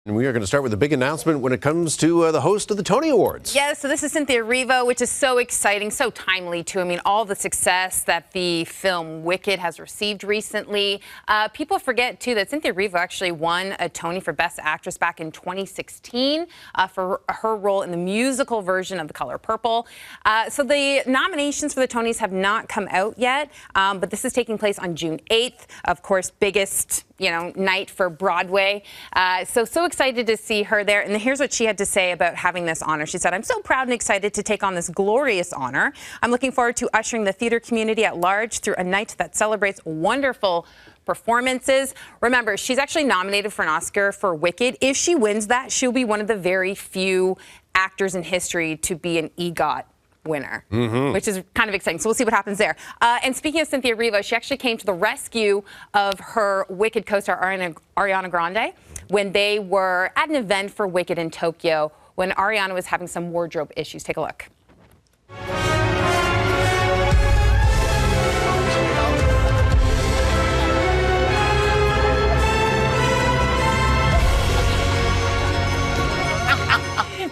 And we are going to start with a big announcement when it comes to the host of the Tony Awards. Yeah, so this is Cynthia Erivo, which is so exciting, so timely, too. I mean, all the success that the film Wicked has received recently. People forget, too, that Cynthia Erivo actually won a Tony for Best Actress back in 2016 for her role in the musical version of The Color Purple. So the nominations for the Tonys have not come out yet, but this is taking place on June 8th. Of course, biggest night for Broadway. So excited to see her there. And here's what she had to say about having this honor. She said, "I'm so proud and excited to take on this glorious honor. I'm looking forward to ushering the theater community at large through a night that celebrates wonderful performances." Remember, she's actually nominated for an Oscar for Wicked. If she wins that, she'll be one of the very few actors in history to be an EGOT winner, which is kind of exciting. So we'll see what happens there. And speaking of Cynthia Erivo, she actually came to the rescue of her Wicked co-star Ariana Grande when they were at an event for Wicked in Tokyo when Ariana was having some wardrobe issues. Take a look.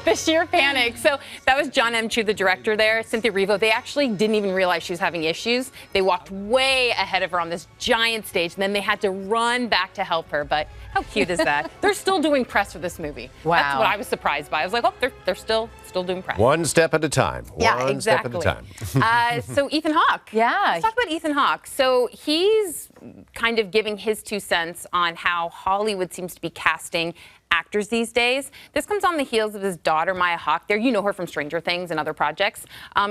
The sheer panic. So that was John M. Chu, the director there, Cynthia Erivo. They actually didn't even realize she was having issues. They walked way ahead of her on this giant stage, and then they had to run back to help her. But how cute is that? They're still doing press for this movie. Wow. That's what I was surprised by. I was like, oh, they're still doing press. One step at a time. Yeah, One exactly. step at a time. So Ethan Hawke. Yeah. Let's talk about Ethan Hawke. So he's kind of giving his 2 cents on how Hollywood seems to be casting actors these days. This comes on the heels of his daughter, Maya Hawke. There, you know her from Stranger Things and other projects.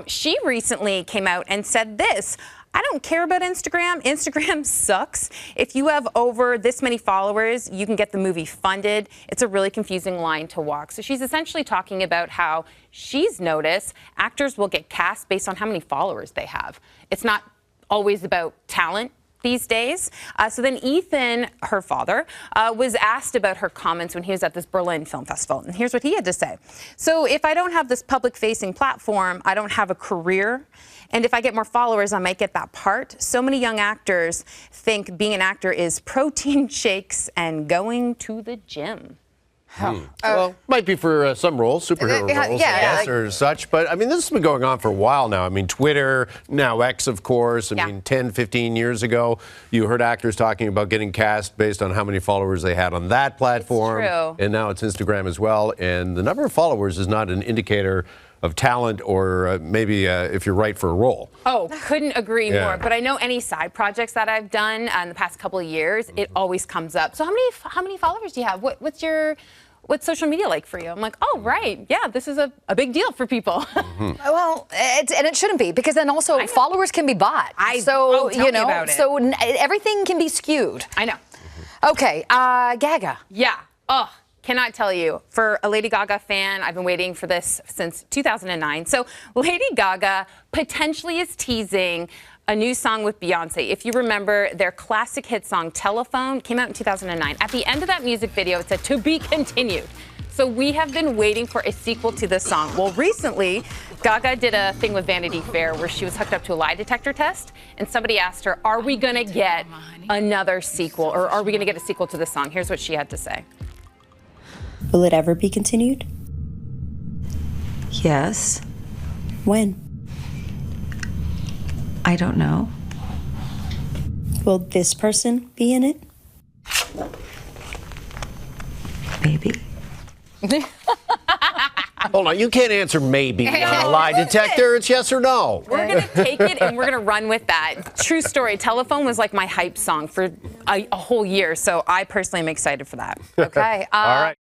She recently came out and said this: "I don't care about Instagram. Instagram sucks. If you have over this many followers, you can get the movie funded. It's a really confusing line to walk." So she's essentially talking about how she's noticed actors will get cast based on how many followers they have. It's not always about talent these days. So then Ethan, her father, was asked about her comments when he was at this Berlin Film Festival. And here's what he had to say. "So if I don't have this public-facing platform, I don't have a career. And if I get more followers, I might get that part. So many young actors think being an actor is protein shakes and going to the gym." Well, might be for some roles, superhero roles, I guess, or such. But, I mean, this has been going on for a while now. I mean, Twitter, now X, of course. I mean, 10, 15 years ago, you heard actors talking about getting cast based on how many followers they had on that platform. It's true. And now it's Instagram as well. And the number of followers is not an indicator of talent or maybe if you're right for a role. Oh, couldn't agree more. But I know any side projects that I've done in the past couple of years, it always comes up. So how many followers do you have? What's social media like for you? I'm like, oh, right. Yeah, this is a big deal for people. Well, and it shouldn't be, because then also followers can be bought. Tell me about it. So everything can be skewed. I know. Okay, Gaga. Yeah. Oh, cannot tell you. For a Lady Gaga fan, I've been waiting for this since 2009. So Lady Gaga potentially is teasing a new song with Beyoncé. If you remember, their classic hit song, Telephone, came out in 2009. At the end of that music video, it said, "To be continued." So we have been waiting for a sequel to this song. Well, recently, Gaga did a thing with Vanity Fair where she was hooked up to a lie detector test, and somebody asked her, are we gonna get another sequel, or are we gonna get a sequel to this song? Here's what she had to say. Will it ever be continued? Yes. When? I don't know. Will this person be in it? Maybe. Hold on, you can't answer maybe on a lie detector. It's yes or no. We're going to take it and we're going to run with that. True story. Telephone was like my hype song for a whole year, so I personally am excited for that. Okay. All right.